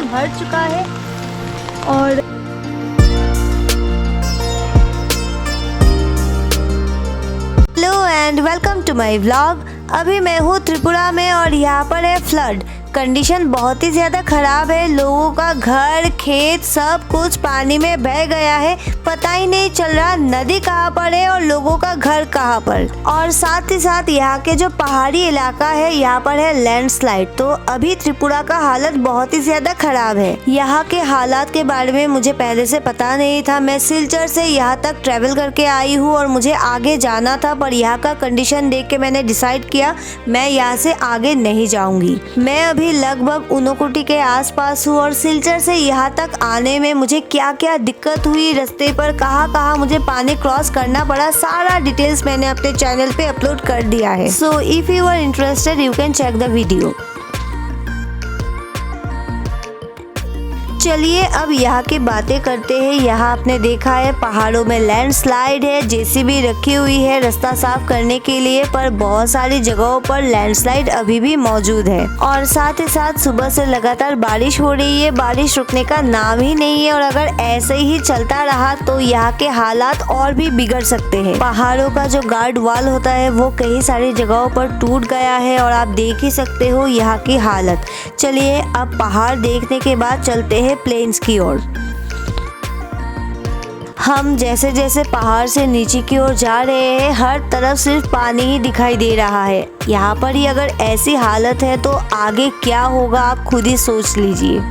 भर चुका है। और hello and welcome to my vlog. अभी मैं हूँ त्रिपुरा में और यहाँ पर है फ्लड। कंडीशन बहुत ही ज़्यादा ख़राब है। लोगों का घर खेत सब कुछ पानी में बह गया है। पता ही नहीं चल रहा नदी कहाँ पर है और लोगों का घर कहाँ पर। और साथ ही साथ यहाँ के जो पहाड़ी इलाका है यहाँ पर है लैंडस्लाइड। तो अभी त्रिपुरा का हालत बहुत ही ज़्यादा ख़राब है। यहाँ के हालात के बारे में मुझे पहले से पता नहीं था। मैं सिलचर से यहाँ तक ट्रेवल करके आई हूँ और मुझे आगे जाना था, पर यहाँ का कंडीशन देख के मैंने डिसाइड किया मैं यहाँ से आगे नहीं जाऊँगी। मैं अभी लगभग ऊनोकोटी के आसपास हूँ और सिलचर से यहाँ तक आने में मुझे क्या क्या दिक्कत हुई, रास्ते पर कहाँ कहाँ मुझे पानी क्रॉस करना पड़ा, सारा डिटेल्स मैंने अपने चैनल पे अपलोड कर दिया है। So if you are interested you can check the video. चलिए अब यहाँ की बातें करते हैं। यहाँ आपने देखा है पहाड़ों में लैंडस्लाइड है, जेसीबी रखी हुई है रास्ता साफ करने के लिए, पर बहुत सारी जगहों पर लैंडस्लाइड अभी भी मौजूद है। और साथ ही साथ सुबह से लगातार बारिश हो रही है, बारिश रुकने का नाम ही नहीं है। और अगर ऐसे ही चलता रहा तो यहाँ के हालात और भी बिगड़ सकते हैं। पहाड़ों का जो गार्ड वॉल होता है वो कई सारी जगहों पर टूट गया है और आप देख ही सकते हो यहाँ की हालत। चलिए अब पहाड़ देखने के बाद चलते हैं प्लेन्स की ओर। हम जैसे जैसे पहाड़ से नीचे की ओर जा रहे हैं हर तरफ सिर्फ पानी ही दिखाई दे रहा है। यहाँ पर ही अगर ऐसी हालत है तो आगे क्या होगा आप खुद ही सोच लीजिए।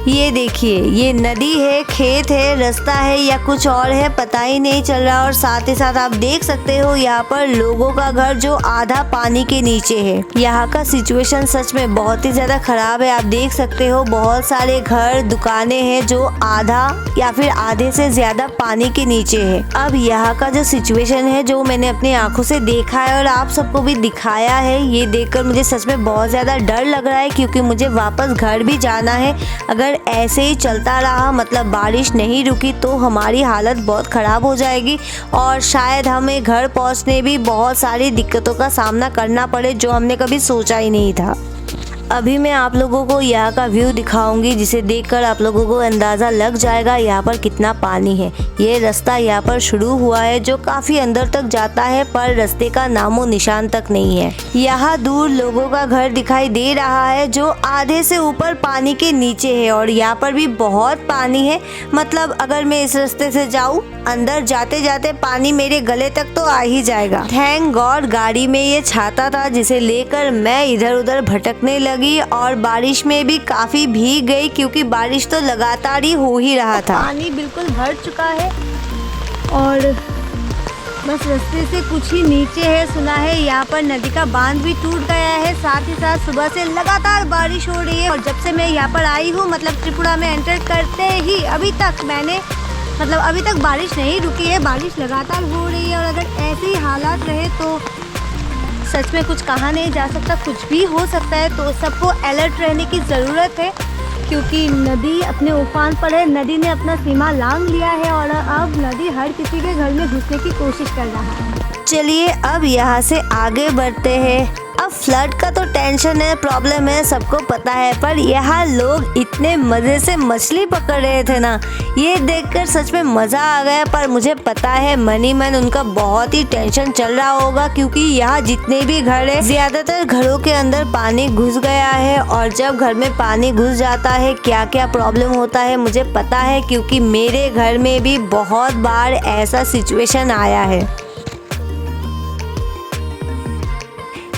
ये देखिए, ये नदी है, खेत है, रास्ता है या कुछ और है पता ही नहीं चल रहा। और साथ ही साथ आप देख सकते हो यहाँ पर लोगों का घर जो आधा पानी के नीचे है। यहाँ का सिचुएशन सच में बहुत ही ज्यादा खराब है। आप देख सकते हो बहुत सारे घर दुकानें हैं जो आधा या फिर आधे से ज्यादा पानी के नीचे है। अब यहाँ का जो सिचुएशन है जो मैंने अपनी आंखों से देखा है और आप सबको भी दिखाया है, ये देखकर मुझे सच में बहुत ज्यादा डर लग रहा है, क्योंकि मुझे वापस घर भी जाना है। अगर ऐसे ही चलता रहा मतलब बारिश नहीं रुकी तो हमारी हालत बहुत ख़राब हो जाएगी और शायद हमें घर पहुंचने भी बहुत सारी दिक्कतों का सामना करना पड़े जो हमने कभी सोचा ही नहीं था। अभी मैं आप लोगों को यहाँ का व्यू दिखाऊंगी जिसे देखकर आप लोगों को अंदाज़ा लग जाएगा यहाँ पर कितना पानी है। ये रास्ता यहाँ पर शुरू हुआ है जो काफ़ी अंदर तक जाता है, पर रास्ते का नामो निशान तक नहीं है। यहाँ दूर लोगों का घर दिखाई दे रहा है जो आधे से ऊपर पानी के नीचे है और यहाँ पर भी बहुत पानी है। मतलब अगर मैं इस रास्ते से जाऊँ अंदर जाते जाते पानी मेरे गले तक तो आ ही जाएगा। थैंक गॉड गाड़ी में ये छाता था जिसे लेकर मैं इधर उधर भटकने लगी और बारिश में भी काफी भीग गई, क्योंकि बारिश तो लगातार ही हो ही रहा था। पानी बिल्कुल भर चुका है और बस रास्ते से कुछ ही नीचे है। सुना है यहाँ पर नदी का बांध भी टूट गया है। साथ ही साथ सुबह से लगातार बारिश हो रही है और जब से मैं यहाँ पर आई हूँ मतलब त्रिपुरा में एंटर करते ही अभी तक बारिश नहीं रुकी है, बारिश लगातार हो रही है। और अगर ऐसे ही हालात रहे तो सच में कुछ कहा नहीं जा सकता, कुछ भी हो सकता है। तो सबको अलर्ट रहने की ज़रूरत है, क्योंकि नदी अपने उफान पर है। नदी ने अपना सीमा लांघ लिया है और अब नदी हर किसी के घर में घुसने की कोशिश कर रहा है। चलिए अब यहाँ से आगे बढ़ते हैं। अब फ्लड का तो टेंशन है, प्रॉब्लम है, सबको पता है, पर यहाँ लोग इतने मज़े से मछली पकड़ रहे थे ना, ये देखकर सच में मज़ा आ गया। पर मुझे पता है मनी मन उनका बहुत ही टेंशन चल रहा होगा, क्योंकि यहाँ जितने भी घर है ज़्यादातर घरों के अंदर पानी घुस गया है। और जब घर में पानी घुस जाता है क्या क्या प्रॉब्लम होता है मुझे पता है, क्योंकि मेरे घर में भी बहुत बार ऐसा सिचुएशन आया है।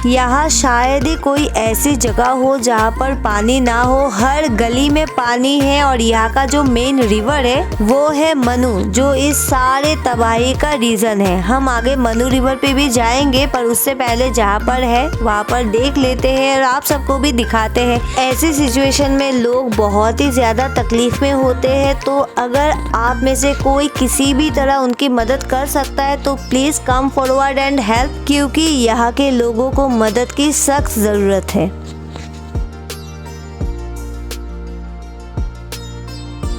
यहाँ शायद ही कोई ऐसी जगह हो जहाँ पर पानी ना हो। हर गली में पानी है और यहाँ का जो मेन रिवर है वो है मनु, जो इस सारे तबाही का रीजन है। हम आगे मनु रिवर पे भी जाएंगे, पर उससे पहले जहाँ पर है वहाँ पर देख लेते हैं और आप सबको भी दिखाते हैं। ऐसी सिचुएशन में लोग बहुत ही ज्यादा तकलीफ में होते हैं, तो अगर आप में से कोई किसी भी तरह उनकी मदद कर सकता है तो please come forward and help, क्योंकि यहाँ के लोगों को मदद की सख्त जरूरत है।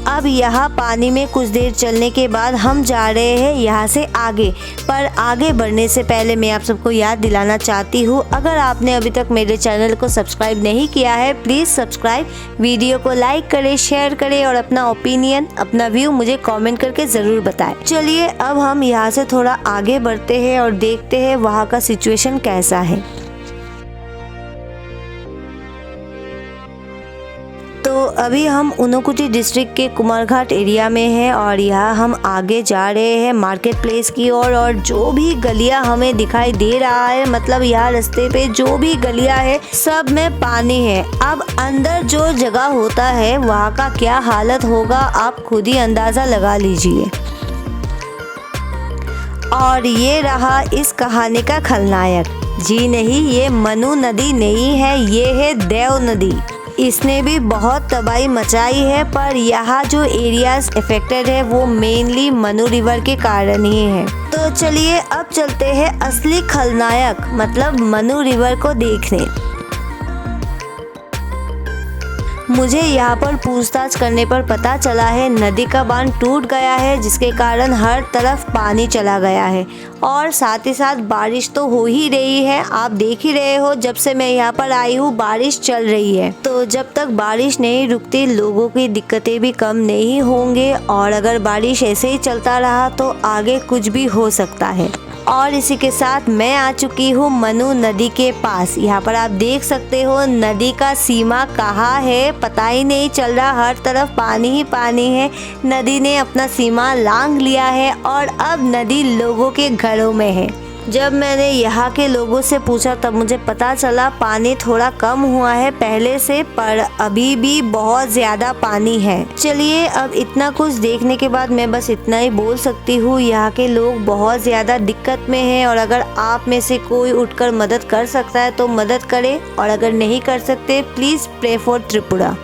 अब यहाँ पानी में कुछ देर चलने के बाद हम जा रहे हैं यहाँ से आगे। पर आगे बढ़ने से पहले मैं आप सबको याद दिलाना चाहती हूँ, अगर आपने अभी तक मेरे चैनल को सब्सक्राइब नहीं किया है प्लीज़ सब्सक्राइब, वीडियो को लाइक करें, शेयर करें और अपना ओपिनियन, अपना व्यू मुझे कमेंट करके ज़रूर बताएं। चलिए अब हम यहाँ से थोड़ा आगे बढ़ते हैं और देखते हैं वहाँ का सिचुएशन कैसा है। तो अभी हम ऊनोकुटी डिस्ट्रिक्ट के कुमारघाट एरिया में हैं और यहाँ हम आगे जा रहे हैं मार्केट प्लेस की ओर। और जो भी गलियाँ हमें दिखाई दे रहा है, मतलब यहाँ रास्ते पे जो भी गलियाँ है सब में पानी है। अब अंदर जो जगह होता है वहाँ का क्या हालत होगा आप खुद ही अंदाज़ा लगा लीजिए। और ये रहा इस कहानी का खलनायक। जी नहीं, ये मनु नदी नहीं है, ये है देव नदी। इसने भी बहुत तबाही मचाई है, पर यहाँ जो एरियाज अफेक्टेड है वो मेनली मनु रिवर के कारण ही है। तो चलिए अब चलते हैं असली खलनायक मतलब मनु रिवर को देखने। मुझे यहाँ पर पूछताछ करने पर पता चला है नदी का बांध टूट गया है, जिसके कारण हर तरफ पानी चला गया है। और साथ ही साथ बारिश तो हो ही रही है, आप देख ही रहे हो जब से मैं यहाँ पर आई हूँ बारिश चल रही है। तो जब तक बारिश नहीं रुकती लोगों की दिक्कतें भी कम नहीं होंगे, और अगर बारिश ऐसे ही चलता रहा तो आगे कुछ भी हो सकता है। और इसी के साथ मैं आ चुकी हूँ मनु नदी के पास। यहाँ पर आप देख सकते हो नदी का सीमा कहाँ है पता ही नहीं चल रहा, हर तरफ पानी ही पानी है। नदी ने अपना सीमा लांघ लिया है और अब नदी लोगों के घरों में है। जब मैंने यहाँ के लोगों से पूछा तब मुझे पता चला पानी थोड़ा कम हुआ है पहले से, पर अभी भी बहुत ज़्यादा पानी है। चलिए अब इतना कुछ देखने के बाद मैं बस इतना ही बोल सकती हूँ, यहाँ के लोग बहुत ज़्यादा दिक्कत में हैं और अगर आप में से कोई उठकर मदद कर सकता है तो मदद करें, और अगर नहीं कर सकते please pray for Tripura.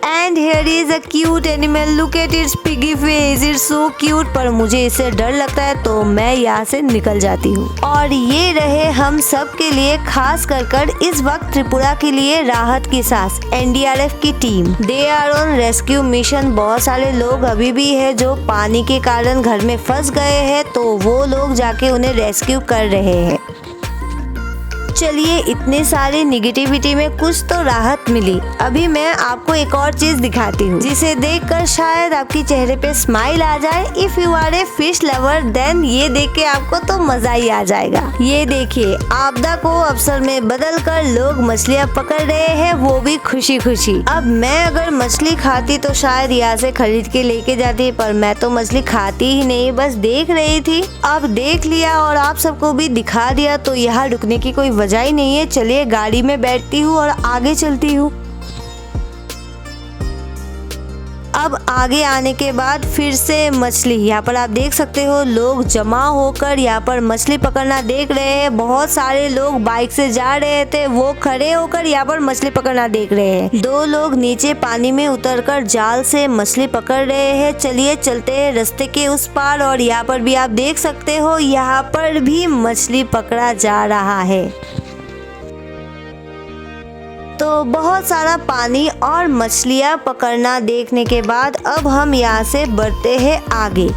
And here is a cute animal. Look at its piggy face. It's so cute. पर मुझे इससे डर लगता है तो मैं यहाँ से निकल जाती हूँ। और ये रहे हम सब के लिए खास कर इस वक्त त्रिपुरा के लिए राहत की सांस NDRF की टीम। They are on rescue mission. बहुत सारे लोग अभी भी है जो पानी के कारण घर में फंस गए हैं, तो वो लोग जाके उन्हें रेस्क्यू कर रहे हैं। चलिए इतने सारे निगेटिविटी में कुछ तो राहत मिली। अभी मैं आपको एक और चीज दिखाती हूँ जिसे देखकर शायद आपके चेहरे पे स्माइल आ जाए। If you are a fish lover then ये देख के आपको तो मजा ही आ जाएगा। ये देखिए आपदा को अवसर में बदल कर लोग मछलियाँ पकड़ रहे हैं, वो भी खुशी खुशी। अब मैं अगर मछली खाती तो शायद यहाँ से खरीद के लेके जाती, पर मैं तो मछली खाती ही नहीं, बस देख रही थी। अब देख लिया और आप सबको भी दिखा दिया तो यहाँ रुकने की कोई वजह ही नहीं है। चलिए गाड़ी में बैठती हूँ और आगे चलती हूँ। अब आगे आने के बाद फिर से मछली, यहाँ पर आप देख सकते हो लोग जमा होकर यहाँ पर मछली पकड़ना देख रहे हैं। बहुत सारे लोग बाइक से जा रहे थे, वो खड़े होकर यहाँ पर मछली पकड़ना देख रहे हैं। दो लोग नीचे पानी में उतरकर जाल से मछली पकड़ रहे हैं। चलिए चलते हैं रास्ते के उस पार, और यहाँ पर भी आप देख सकते हो यहाँ पर भी मछली पकड़ा जा रहा है। तो बहुत सारा पानी और मछलियाँ पकड़ना देखने के बाद अब हम यहाँ से बढ़ते हैं आगे।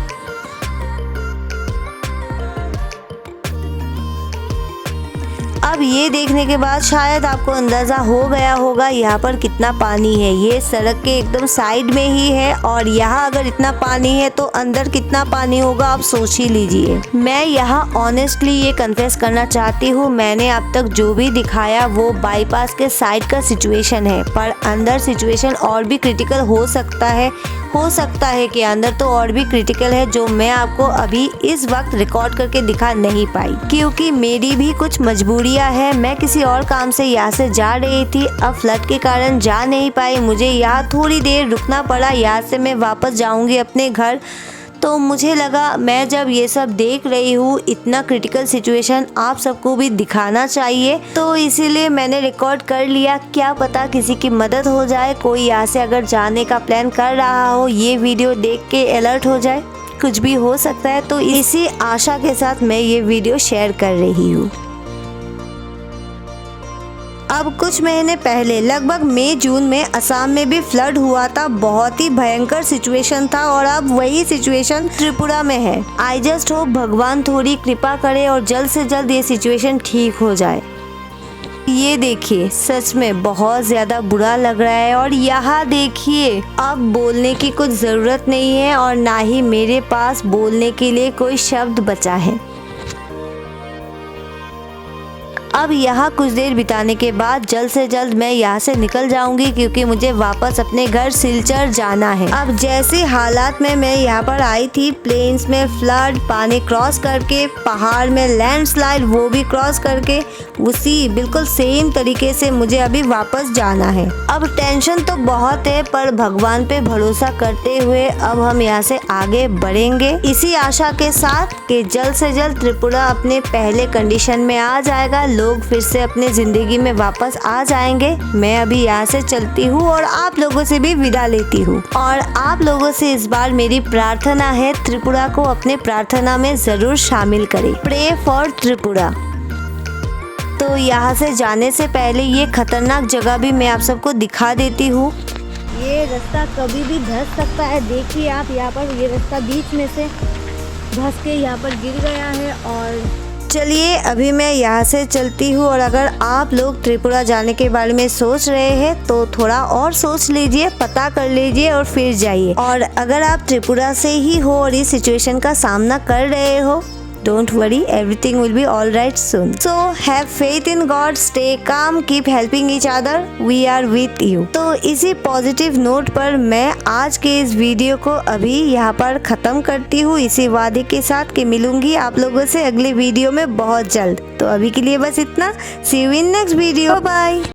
अब ये देखने के बाद शायद आपको अंदाज़ा हो गया होगा यहाँ पर कितना पानी है। ये सड़क के एकदम साइड में ही है, और यहाँ अगर इतना पानी है तो अंदर कितना पानी होगा आप सोच ही लीजिए। मैं यहाँ ऑनेस्टली ये कन्फेस करना चाहती हूँ, मैंने अब तक जो भी दिखाया वो बाईपास के साइड का सिचुएशन है, पर अंदर सिचुएशन और भी क्रिटिकल हो सकता है कि अंदर तो और भी क्रिटिकल है, जो मैं आपको अभी इस वक्त रिकॉर्ड करके दिखा नहीं पाई क्योंकि मेरी भी कुछ मजबूरियां है। मैं किसी और काम से यहाँ से जा रही थी, अब फ्लड के कारण जा नहीं पाई, मुझे यहाँ थोड़ी देर रुकना पड़ा। यहाँ से मैं वापस जाऊंगी अपने घर। तो मुझे लगा मैं जब ये सब देख रही हूँ इतना क्रिटिकल सिचुएशन आप सबको भी दिखाना चाहिए, तो इसीलिए मैंने रिकॉर्ड कर लिया। क्या पता किसी की मदद हो जाए, कोई यहाँ से अगर जाने का प्लान कर रहा हो ये वीडियो देख के अलर्ट हो जाए, कुछ भी हो सकता है। तो इसी आशा के साथ मैं ये वीडियो शेयर कर रही हूँ। अब कुछ महीने पहले लगभग मई जून में असम में भी फ्लड हुआ था। बहुत ही भयंकर सिचुएशन था और अब वही सिचुएशन त्रिपुरा में है। आई जस्ट होप भगवान थोड़ी कृपा करे और जल्द से जल्द ये सिचुएशन ठीक हो जाए। ये देखिए, सच में बहुत ज्यादा बुरा लग रहा है। और यहाँ देखिए, अब बोलने की कुछ जरूरत नहीं है और ना ही मेरे पास बोलने के लिए कोई शब्द बचा है। अब यहाँ कुछ देर बिताने के बाद जल्द से जल्द मैं यहाँ से निकल जाऊंगी, क्योंकि मुझे वापस अपने घर सिलचर जाना है। अब जैसे हालात में मैं यहाँ पर आई थी, प्लेन्स में फ्लड, पानी क्रॉस करके, पहाड़ में लैंडस्लाइड वो भी क्रॉस करके, उसी बिल्कुल सेम तरीके से मुझे अभी वापस जाना है। अब टेंशन तो बहुत है, पर भगवान पे भरोसा करते हुए अब हम यहाँ से आगे बढ़ेंगे, इसी आशा के साथ कि जल्द से जल्द त्रिपुरा अपने पहले कंडीशन में आ जाएगा, लोग फिर से अपने जिंदगी में वापस आ जाएंगे। मैं अभी यहाँ से चलती हूँ और आप लोगों से भी विदा लेती हूँ। और आप लोगों से इस बार मेरी प्रार्थना है, त्रिपुरा को अपने प्रार्थना में जरूर शामिल करें। Pray for Tripura. तो यहाँ से जाने से पहले ये खतरनाक जगह भी मैं आप सबको दिखा देती हूँ। ये रास्ता कभी भी धंस सकता है। देखिए आप, यहाँ पर ये रास्ता बीच में से धंस के यहाँ पर गिर गया है। और चलिए अभी मैं यहाँ से चलती हूँ। और अगर आप लोग त्रिपुरा जाने के बारे में सोच रहे हैं तो थोड़ा और सोच लीजिए, पता कर लीजिए और फिर जाइए। और अगर आप त्रिपुरा से ही हो और इस सिचुएशन का सामना कर रहे हो, Don't worry, everything will be all right soon. So have faith in God, stay calm, keep helping each other. We are with you. तो इसी पॉजिटिव नोट पर मैं आज के इस वीडियो को अभी यहाँ पर खत्म करती हूँ, इसी वादे के साथ कि मिलूंगी आप लोगों से अगले वीडियो में बहुत जल्द। तो अभी के लिए बस इतना। See you in next video. Bye bye.